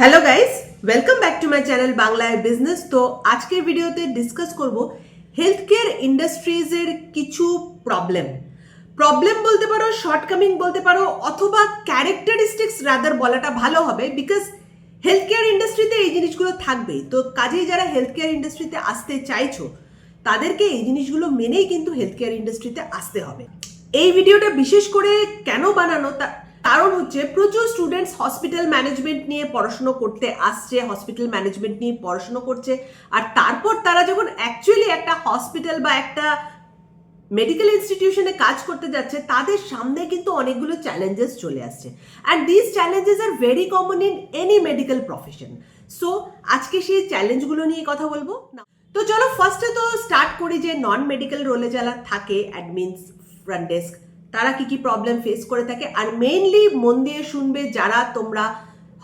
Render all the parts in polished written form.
Hello guys, welcome back to my channel বাংলায় business. তো আজকের ভিডিওতে ডিসকাস করব হেলথ কেয়ার ইন্ডাস্ট্রিজের কিছু প্রবলেম বলতে পারো, শর্টকামিং বলতে পারো, অথবা ক্যারেক্টারিস্টিক্স রাদার বলাটা ভালো হবে, বিকজ হেলথ কেয়ার ইন্ডাস্ট্রিতে এই জিনিসগুলো থাকবেই। তো কাজেই যারা হেলথ কেয়ার ইন্ডাস্ট্রিতে আসতে চাইছো তাদেরকে এই জিনিসগুলো মেনেই কিন্তু হেলথ কেয়ার ইন্ডাস্ট্রিতে আসতে হবে। এই ভিডিওটা বিশেষ করে কেন বানানো কারণ হচ্ছে প্রচুর স্টুডেন্টস হসপিটাল ম্যানেজমেন্ট নিয়ে পড়াশুনো করতে আসছে, হসপিটাল ম্যানেজমেন্ট নিয়ে পড়াশুনো করছে, আর তারপর তারা যখন অ্যাকচুয়ালি একটা হসপিটাল বা একটা মেডিকেল ইনস্টিটিউশনে কাজ করতে যাচ্ছে তাদের সামনে কিন্তু অনেকগুলো চ্যালেঞ্জেস চলে আসছে, and this challenges are very common in any medical profession. So আজকে সেই চ্যালেঞ্জগুলো নিয়ে কথা বলবো। তো চলো ফার্স্টে তো স্টার্ট করি যে নন মেডিকেল রোলে যারা থাকে, অ্যাডমিনস, ফ্রন্ট ডেস্ক, তারা কি কি প্রবলেম ফেস করে থাকে। আর মেইনলি মন দিয়ে শুনবে যারা তোমরা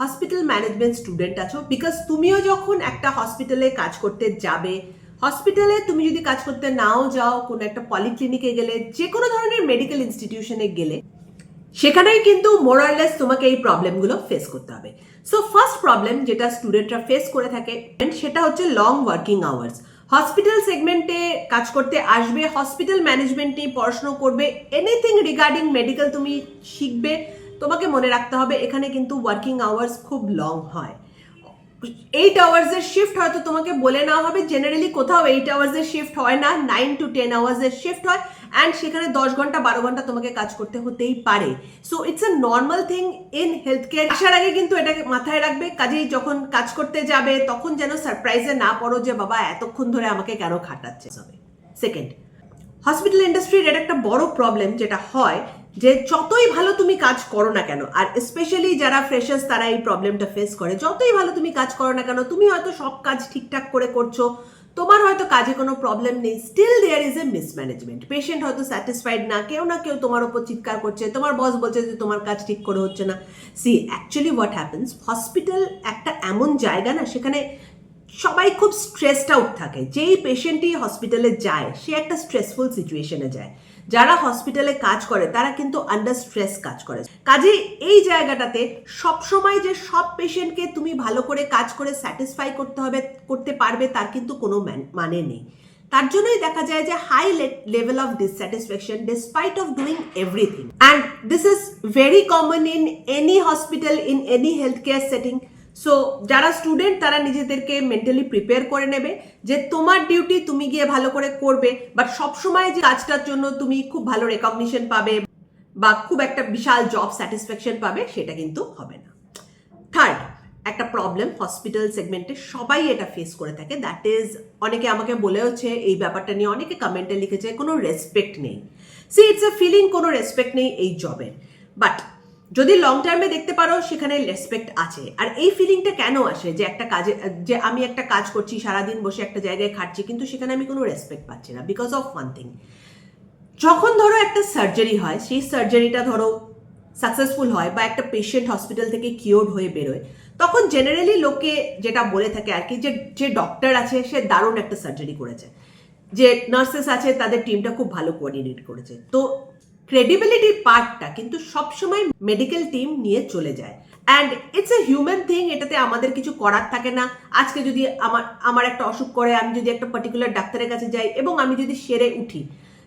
হসপিটাল ম্যানেজমেন্ট স্টুডেন্ট আছো, বিকজ তুমিও যখন একটা হসপিটালে কাজ করতে যাবে, হসপিটালে তুমি যদি কাজ করতে নাও যাও, কোনো একটা পলিক্লিনিকে গেলে, যে কোনো ধরনের মেডিকেল ইনস্টিটিউশনে গেলে, সেখানেই কিন্তু মোরারলেস তোমাকে এই প্রবলেমগুলো ফেস করতে হবে। সো ফার্স্ট প্রবলেম যেটা স্টুডেন্টরা ফেস করে থাকে সেটা হচ্ছে লং ওয়ার্কিং আওয়ার্স। হসপিটাল সেগমেন্টে কাজ করতে আসবে, হসপিটাল ম্যানেজমেন্ট নিয়ে পড়াশোনা করবে, এনিথিং রিগার্ডিং মেডিকেল তুমি শিখবে, তোমাকে মনে রাখতে হবে এখানে কিন্তু ওয়ার্কিং আওয়ার্স খুব লং হয়। 8 আওয়ার্সের শিফট হয়তো তোমাকে বলে নেওয়া হবে, জেনারেলি কোথাও 8 আওয়ার্সের শিফট হয় না, 9 to 10 আওয়ার্সের শিফট হয়, অ্যান্ড সেখানে 10 ঘন্টা 12 ঘন্টা তোমাকে কাজ করতে হতেই পারে। So it's a normal thing in health care. আসার আগে কিন্তু এটাকে মাথায় রাখবে, কাজেই যখন কাজ করতে যাবে তখন যেন সারপ্রাইজে না পড়ো যে বাবা এতক্ষণ ধরে আমাকে কেন খাটাচ্ছে। সেকেন্ড, হসপিটাল ইন্ডাস্ট্রির এটা একটা বড় প্রবলেম যেটা হয় যে যতই ভালো তুমি কাজ করো না কেন, আর স্পেশালি যারা ফ্রেশার্স তারা এই প্রবলেমটা ফেস করে, যতই ভালো তুমি কাজ করো না কেন, তুমি হয়তো সব কাজ ঠিকঠাক করে করছো, তোমার হয়তো কাজে কোনো প্রবলেম নেই, still there is a mismanagement. Patient হয়তো স্যাটিসফাইড না কেউ তোমার উপর চিৎকার করছে, তোমার বস বলছে যে তোমার কাজ ঠিক করে হচ্ছে না। See actually what happens, hospital একটা এমন জায়গা না, সেখানে সবাই খুব স্ট্রেসড আউট থাকে। যেই পেশেন্টই হসপিটালে যায় সে একটা স্ট্রেসফুল সিচুয়েশনে যায়। যারা হসপিটালে কাজ করে তারা কিন্তু আন্ডার স্ট্রেস কাজ করে। কাজে এই জায়গাটাতে সবসময় যে সব পেশেন্টকে তুমি ভালো করে কাজ করে স্যাটিসফাই করতে পারবে তার কিন্তু কোনো মানে নেই। তার জন্যই দেখা যায় যে high level of dissatisfaction despite of doing everything, and this is very common in any hospital, in any health care setting. So যারা স্টুডেন্ট তারা নিজেদেরকে মেন্টালি প্রিপেয়ার করে নেবে যে তোমার ডিউটি তুমি গিয়ে ভালো করে করবে, বাট সবসময় যে কাজটার জন্য তুমি খুব ভালো রেকগনিশন পাবে বা খুব একটা বিশাল জব স্যাটিসফ্যাকশন পাবে সেটা কিন্তু হবে না। থার্ড একটা প্রবলেম হসপিটাল সেগমেন্টে সবাই এটা ফেস করে থাকে, দ্যাট ইজ, অনেকে আমাকে বলেওছে এই ব্যাপারটা নিয়ে, অনেকে কমেন্টে লিখেছে কোনো রেসপেক্ট নেই। সি ইটস এ ফিলিং, কোনো রেসপেক্ট নেই এই জবের, বাট যদি লং টার্মে দেখতে পারো সেখানে রেসপেক্ট আছে। আর এই ফিলিংটা কেন আসে যে একটা কাজে, যে আমি একটা কাজ করছি সারাদিন বসে একটা জায়গায় খাটছি কিন্তু সেখানে আমি কোনো রেসপেক্ট পাচ্ছি না, বিকজ অফ ওয়ান থিং। যখন ধরো একটা সার্জারি হয়, সেই সার্জারিটা ধরো সাকসেসফুল হয় বা একটা পেশেন্ট হসপিটাল থেকে কিওর্ড হয়ে বেরোয়, তখন জেনারেলি লোকে যেটা বলে থাকে আর কি, যে ডক্টর আছে সে দারুণ একটা সার্জারি করেছে, যে নার্সেস আছে তাদের টিমটা খুব ভালো কোঅর্ডিনেট করেছে। তো ক্রেডিবিলিটি পার্টটা কিন্তু সবসময় মেডিকেল টিম নিয়ে চলে যায়, and it's a human thing, এটাতে আমাদের কিছু করার থাকে না। আজকে যদি আমার একটা অসুখ করে, আমি যদি একটা পার্টিকুলার ডাক্তারের কাছে যাই এবং আমি যদি সেরে উঠি,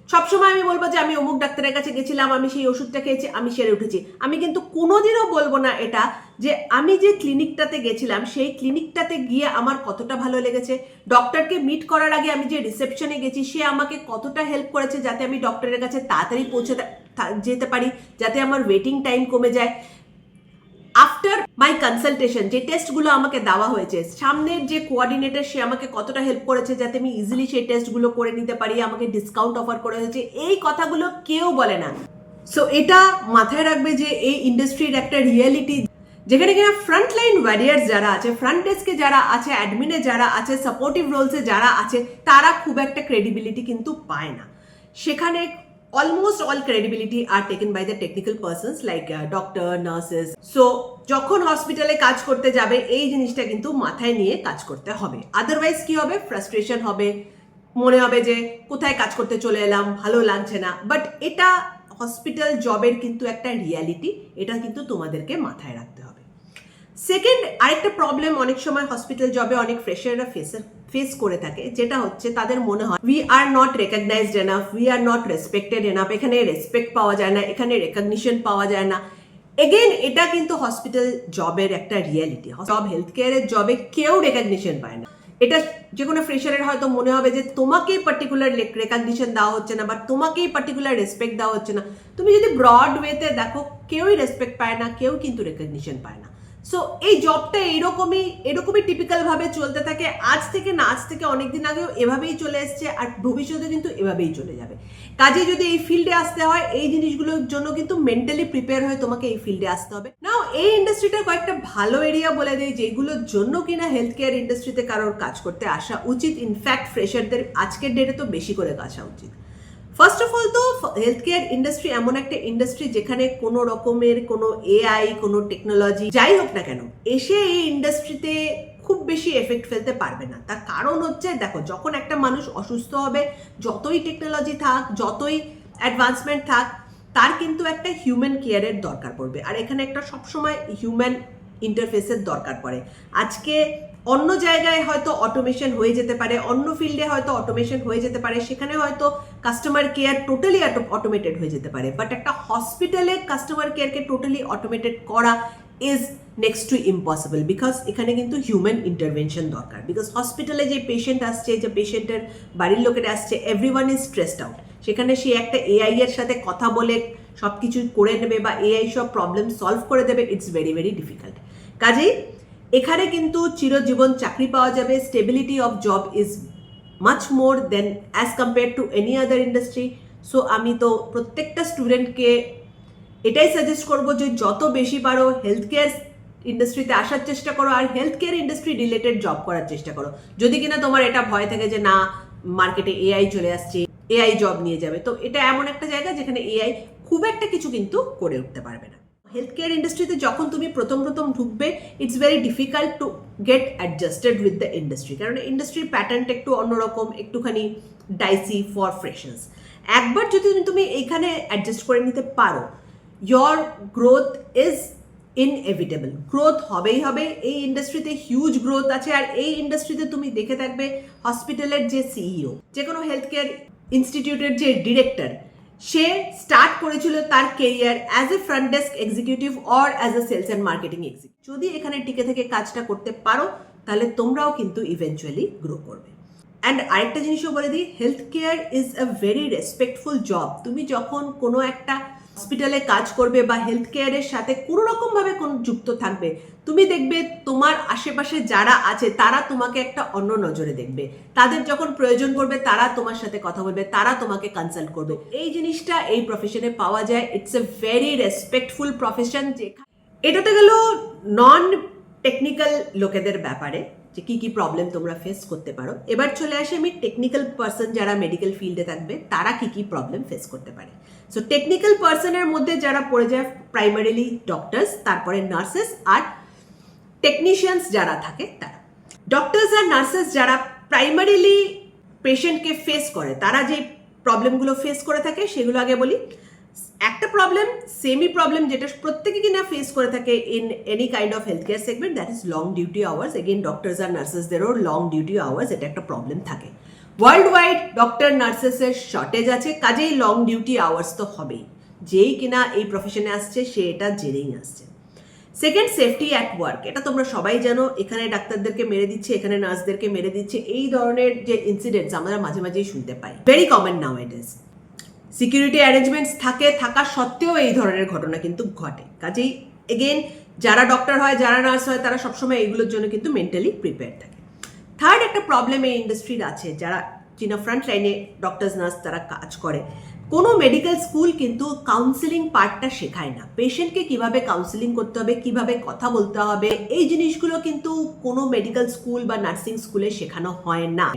সবসময় আমি বলবো যে আমি অমুক ডাক্তারের কাছে গেছিলাম, আমি সেই ওষুধটা খেয়েছি, আমি সেরে উঠেছি। আমি কিন্তু কোনোদিনও বলবো না এটা যে আমি যে ক্লিনিকটাতে গেছিলাম সেই ক্লিনিকটাতে গিয়ে আমার কতটা ভালো লেগেছে, ডক্টরকে মিট করার আগে আমি যে রিসেপশনে গেছি সে আমাকে কতটা হেল্প করেছে যাতে আমি ডক্টরের কাছে তাড়াতাড়ি পৌঁছে যেতে পারি, যাতে আমার ওয়েটিং টাইম কমে যায়। আফটার মাই কনসালটেশন যে টেস্টগুলো আমাকে দেওয়া হয়েছে, সামনের যে কোঅর্ডিনেটর সে আমাকে কতটা হেল্প করেছে যাতে আমি ইজিলি সেই টেস্টগুলো করে নিতে পারি, আমাকে ডিসকাউন্ট অফার করে হয়েছে, এই কথাগুলো কেউ বলে না। সো এটা মাথায় রাখবে যে এই ইন্ডাস্ট্রির একটা রিয়েলিটি, যেখানে কিনা ফ্রন্টলাইন ওয়ারিয়ার্স যারা আছে, ফ্রন্ট ডেস্কে যারা আছে, অ্যাডমিনে যারা আছে, সাপোর্টিভ রোলসে যারা আছে, তারা খুব একটা ক্রেডিবিলিটি কিন্তু পায় না। সেখানে almost all credibility are taken by the technical persons like doctor, nurses. So যখন হসপিটালে কাজ করতে যাবে এই জিনিসটা কিন্তু মাথায় নিয়ে কাজ করতে হবে, আদারওয়াইজ কি হবে, ফ্রাস্ট্রেশন হবে, মনে হবে যে কোথায় কাজ করতে চলে এলাম, ভালো লাগছে না। বাট এটা হসপিটাল জবের কিন্তু একটা রিয়ালিটি, এটা কিন্তু তোমাদেরকে মাথায় রাখতে হবে। সেকেন্ড, আরেকটা প্রবলেম অনেক সময় হসপিটাল জবে অনেক ফ্রেশাররা ফেস করে থাকে, যেটা হচ্ছে তাদের মনে হয় we are not recognised enough, we are not respected enough, এখানে রেসপেক্ট পাওয়া যায় না, এখানে রেকগনিশন পাওয়া যায় না। এগেন এটা কিন্তু হসপিটাল জবের একটা রিয়ালিটি। জব হেলথ কেয়ারের জবে কেউ রেকগনিশন পায় না। এটা যে কোনো ফ্রেশারের হয়তো মনে হবে যে তোমাকেই পার্টিকুলার রেকগনিশন দেওয়া হচ্ছে না বা তোমাকেই পার্টিকুলার রেসপেক্ট দেওয়া হচ্ছে না। তুমি যদি ব্রড ওয়েতে দেখো, কেউই রেসপেক্ট পায় না, কেউ কিন্তু রেকগনিশন পায় না। সো এই জবটা এরকমই টিপিক্যাল ভাবে চলতে থাকে। আজ থেকে অনেকদিন আগেও এভাবেই চলে এসছে, আর ভবিষ্যতে কিন্তু এভাবেই চলে যাবে। কাজে যদি এই ফিল্ডে আসতে হয়, এই জিনিসগুলোর জন্য কিন্তু মেন্টালি প্রিপেয়ার হয়ে তোমাকে এই ফিল্ডে আসতে হবে। নাও এই ইন্ডাস্ট্রিটার কয়েকটা ভালো এরিয়া বলে দেয়, যেগুলোর জন্য কিনা হেলথ কেয়ার ইন্ডাস্ট্রিতে কারোর কাজ করতে আসা উচিত। ইনফ্যাক্ট ফ্রেশারদের আজকের ডেটে তো বেশি করে আসা উচিত। ফার্স্ট অফ অল তো হেলথ কেয়ার ইন্ডাস্ট্রি এমন একটা ইন্ডাস্ট্রি যেখানে কোনো রকমের কোনো এআই, কোনো টেকনোলজি যাই হোক না কেন এসে এই ইন্ডাস্ট্রিতে খুব বেশি এফেক্ট ফেলতে পারবে না। তার কারণ হচ্ছে, দেখো, যখন একটা মানুষ অসুস্থ হবে, যতই টেকনোলজি থাক, যতই অ্যাডভান্সমেন্ট থাক, তার কিন্তু একটা হিউম্যান কেয়ারের দরকার পড়বে। আর এখানে একটা সবসময় হিউম্যান ইন্টারফেসের দরকার পড়ে। আজকে অন্য জায়গায় হয়তো অটোমেশন হয়ে যেতে পারে, অন্য ফিল্ডে হয়তো অটোমেশন হয়ে যেতে পারে, সেখানে হয়তো কাস্টমার কেয়ার টোটালি অটোমেটেড হয়ে যেতে পারে। বাট একটা হসপিটালে কাস্টমার কেয়ারকে টোটালি অটোমেটেড করা is next to impossible, because এখানে কিন্তু হিউম্যান ইন্টারভেনশন দরকার। বিকজ হসপিটালে যে পেশেন্ট আসছে, যে পেশেন্টের বাড়ির লোকেরা আসছে, এভরিওয়ান ইজ স্ট্রেসড আউট। সেখানে সে একটা এআই এর সাথে কথা বলে সব কিছু করে নেবে বা এআই সব প্রবলেম সলভ করে দেবে, ইটস ভেরি ভেরি ডিফিকাল্ট। কাজেই এখানে কিন্তু চিরজীবন চাকরি পাওয়া যাবে, stability of job is much more than as compare to any other industry. So আমি তো প্রত্যেকটা স্টুডেন্টকে এটাই সাজেস্ট করবো যে যত বেশি পারো হেলথ কেয়ার ইন্ডাস্ট্রিতে আসার চেষ্টা করো, আর health care industry related job করার চেষ্টা করো। যদি কিনা তোমার এটা ভয় থাকে যে না, মার্কেটে এআই চলে আসছে, এআই জব নিয়ে যাবে, তো এটা এমন একটা জায়গা যেখানে এআই খুব একটা কিছু কিন্তু করে উঠতে পারবে না। হেলথ কেয়ার ইন্ডাস্ট্রিতে যখন তুমি প্রথম ঢুকবে, it's very difficult to get adjusted with the industry, কারণ ইন্ডাস্ট্রির প্যাটার্নটা একটু অন্যরকম, একটুখানি ডাইসি ফর ফ্রেশার্স। একবার যদি তুমি এইখানে অ্যাডজাস্ট করে নিতে পারো, your growth is inevitable. Growth হবেই হবে। এই ইন্ডাস্ট্রিতে হিউজ গ্রোথ আছে। আর এই ইন্ডাস্ট্রিতে তুমি দেখে থাকবে হসপিটালের যে সিইও, যে কোনো হেলথ কেয়ার ইনস্টিটিউটের যে ডিরেক্টর, সে স্টার্ট করেছিল তার career as a front desk executive or as a sales and marketing executive. যদি এখানে টিকে থেকে কাজটা করতে পারো, তাহলে তোমরাও কিন্তু ইভেনচুয়ালি গ্রো করবে। অ্যান্ড আরেকটা জিনিসও বলে দিই, health care is a very respectful job. তুমি যখন কোনো একটা হসপিটালে কাজ করবে বা হেলথ কেয়ারের সাথে কোনো রকমভাবে কোন যুক্ত থাকবে, তুমি দেখবে তোমার আশেপাশে যারা আছে তারা তোমাকে একটা অন্য নজরে দেখবে। তাদের যখন প্রয়োজন পড়বে তারা তোমার সাথে কথা বলবে, তারা তোমাকে কনসাল্ট করবে। এই জিনিসটা এই প্রফেশনে পাওয়া যায়। It's a very respectful profession. এটা তো গেল নন টেকনিক্যাল লোকেদের ব্যাপারে, যে কি কি প্রবলেম তোমরা ফেস করতে পারো। এবার চলে আসি আমি টেকনিক্যাল পার্সন যারা মেডিকেল ফিল্ডে থাকবে, তারা কি কি প্রবলেম ফেস করতে পারে। সো টেকনিক্যাল পার্সনের মধ্যে যারা পড়ে যায় প্রাইমারিলি ডক্টরস, তারপরে নার্সেস আর টেকনিশিয়ানস যারা থাকে তারা। ডক্টরস আর নার্সেস যারা প্রাইমারিলি পেশেন্টকে ফেস করে, তারা যে প্রবলেমগুলো ফেস করে থাকে সেগুলো আগে বলি। একটা প্রবলেম, সেমি প্রবলেম, যেটা প্রত্যেকে কিনা ফেস করে থাকে in any kind of health care segment, that is long duty hours. Again doctors আর নার্সেসদেরও লং ডিউটি আওয়ার্স, এটা একটা প্রবলেম থাকে। ওয়ার্ল্ড ওয়াইড ডক্টর নার্সেসের শর্টেজ আছে, কাজেই লং ডিউটি আওয়ার্স তো হবেই। যেই কিনা এই প্রফেশনে আসছে সে এটা জেনেই আসছে। Second, safety at work. এটা তোমরা সবাই জানো, এখানে ডাক্তারদেরকে মেরে দিচ্ছে, এখানে নার্সদেরকে মেরে দিচ্ছে, এই ধরনের যে ইনসিডেন্টস আমরা মাঝে মাঝেই শুনতে পাই, very common now it is. Security arrangements থাকা সত্ত্বেও এই ধরনের ঘটনা কিন্তু ঘটে। কাজেই এগেন যারা ডক্টর হয়, যারা নার্স হয়, তারা সবসময় এইগুলোর জন্য কিন্তু মেন্টালি প্রিপেয়ার থাকে। থার্ড একটা প্রবলেম এই ইন্ডাস্ট্রির আছে, যারা যিনি ফ্রন্ট লাইনে ডক্টরস নার্স তারা কাজ করে, কোনো মেডিকেল স্কুল কিন্তু কাউন্সিলিং পার্টটা শেখায় না। পেশেন্টকে কিভাবে কাউন্সিলিং করতে হবে, কিভাবে কথা বলতে হবে, এই জিনিসগুলো কিন্তু কোনো মেডিকেল স্কুল বা নার্সিং স্কুলে শেখানো হয় না।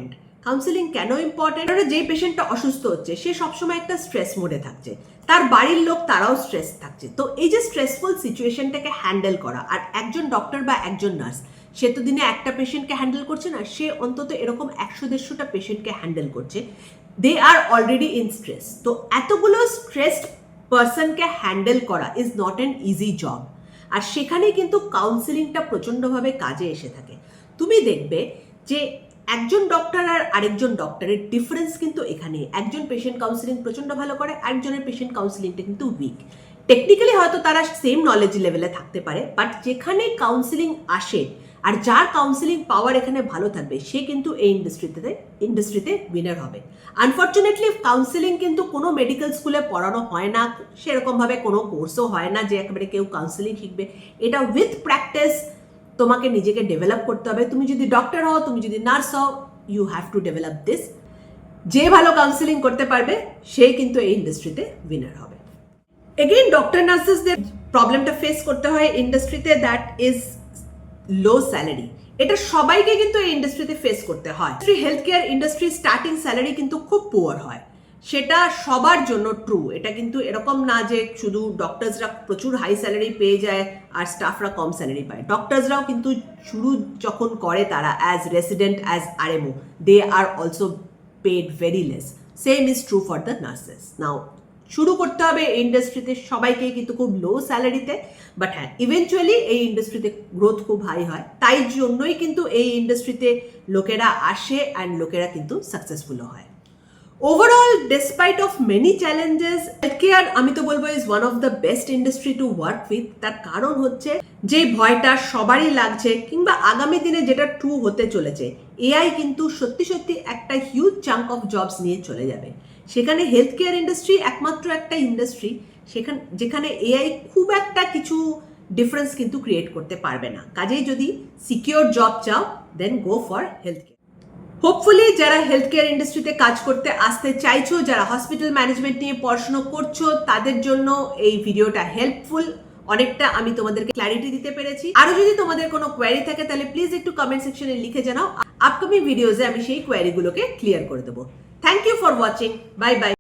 কাউন্সিলিং কেন ইম্পর্টেন্ট? যে পেশেন্টটা অসুস্থ হচ্ছে সে সবসময় একটা স্ট্রেস মোডে থাকছে, তার বাড়ির লোক তারাও স্ট্রেস থাকছে। তো এই যে স্ট্রেসফুল সিচুয়েশনটাকে হ্যান্ডেল করা, আর একজন ডক্টর বা একজন নার্স সে তো দিনে একটা পেশেন্টকে হ্যান্ডেল করছে না, সে অন্তত এরকম 100-150টা পেশেন্টকে হ্যান্ডেল করছে। They are already in stress. তো এতগুলো স্ট্রেসড পার্সনকে হ্যান্ডেল করা is not an easy job. আর সেখানেই কিন্তু কাউন্সিলিংটা প্রচণ্ডভাবে কাজে এসে থাকে। তুমি দেখবে যে একজন ডক্টর আর আরেকজন ডক্টরের ডিফারেন্স কিন্তু এখানে। একজন পেশেন্ট কাউন্সিলিং প্রচণ্ড ভালো করে, একজনের পেশেন্ট কাউন্সিলিংটা কিন্তু উইক। টেকনিক্যালি হয়তো তারা সেম নলেজ লেভেলে থাকতে পারে, বাট যেখানে কাউন্সিলিং আসে আর যার কাউন্সিলিং পাওয়ার এখানে ভালো থাকবে সে কিন্তু এই ইন্ডাস্ট্রিতে উইনার হবে। আনফর্চুনেটলি কাউন্সিলিং কিন্তু কোনো মেডিকেল স্কুলে পড়ানো হয় না, সেরকমভাবে কোনো কোর্সও হয় না যে একেবারে কেউ কাউন্সিলিং শিখবে। এটা উইথ প্র্যাকটিস তোমাকে নিজেকে ডেভেলপ করতে হবে। তুমি যদি ডক্টর হও, তুমি যদি নার্স হও, you have to develop this. যে ভালো কাউন্সিলিং করতে পারবে সে কিন্তু এই ইন্ডাস্ট্রিতে উইনার হবে। এগেইন ডক্টর নার্সেসদের প্রবলেমটা ফেস করতে হয় ইন্ডাস্ট্রিতে, দ্যাট ইজ লো স্যালারি। এটা সবাইকে কিন্তু এই ইন্ডাস্ট্রিতে ফেস করতে হয়। Health care industry starting salary কিন্তু খুব পুয়ার হয়, সেটা সবার জন্য ট্রু। এটা কিন্তু এরকম না যে শুধু ডক্টরসরা প্রচুর হাই স্যালারি পেয়ে যায় আর স্টাফরা কম স্যালারি পায়। ডক্টরসরাও কিন্তু শুরু যখন করে তারা as resident, as RMO, they are also paid very less. Same is true for the nurses. Now শুরু করতে হবে এই ইন্ডাস্ট্রিতে সবাইকে কিন্তু খুব লো স্যালারিতে, বাট হ্যাঁ ইভেনচুয়ালি এই ইন্ডাস্ট্রিতে গ্রোথ খুব হাই হয়। তাই জন্যই কিন্তু এই ইন্ডাস্ট্রিতে লোকেরা আসে অ্যান্ড লোকেরা কিন্তু সাকসেসফুল হয়। Overall despite of many challenges, health care আমি তো বলবো is one of the best industry to work with. তার কারণ হচ্ছে যে ভয়টা সবারই লাগছে, কিংবা আগামী দিনে যেটা ট্রু হতে চলেছে, এআই কিন্তু সত্যি সত্যি একটা হিউজ চাঙ্ক অফ জবস নিয়ে চলে যাবে। সেখানে হেলথ কেয়ার ইন্ডাস্ট্রি একমাত্র একটা ইন্ডাস্ট্রি যেখানে এআই খুব একটা কিছু ডিফারেন্স কিন্তু ক্রিয়েট করতে পারবে না। কাজেই যদি সিকিউর জব চাও then go for health care. Hopefully যারা হেলথ কেয়ার ইন্ডাস্ট্রিতে কাজ করতে আসতে চাইছো, যারা হসপিটাল ম্যানেজমেন্ট নিয়ে পড়াশোনা করছো, তাদের জন্য এই ভিডিওটা হেল্পফুল। অনেকটা আমি তোমাদেরকে ক্ল্যারিটি দিতে পেরেছি। আরো যদি তোমাদের কোনো কোয়ারি থাকে তাহলে প্লিজ একটু কমেন্ট সেকশনে লিখে জানাও। আপকামিং ভিডিওজে আমি সেই কোয়ারিগুলোকে ক্লিয়ার করে দেবো। Thank you for watching. Bye by.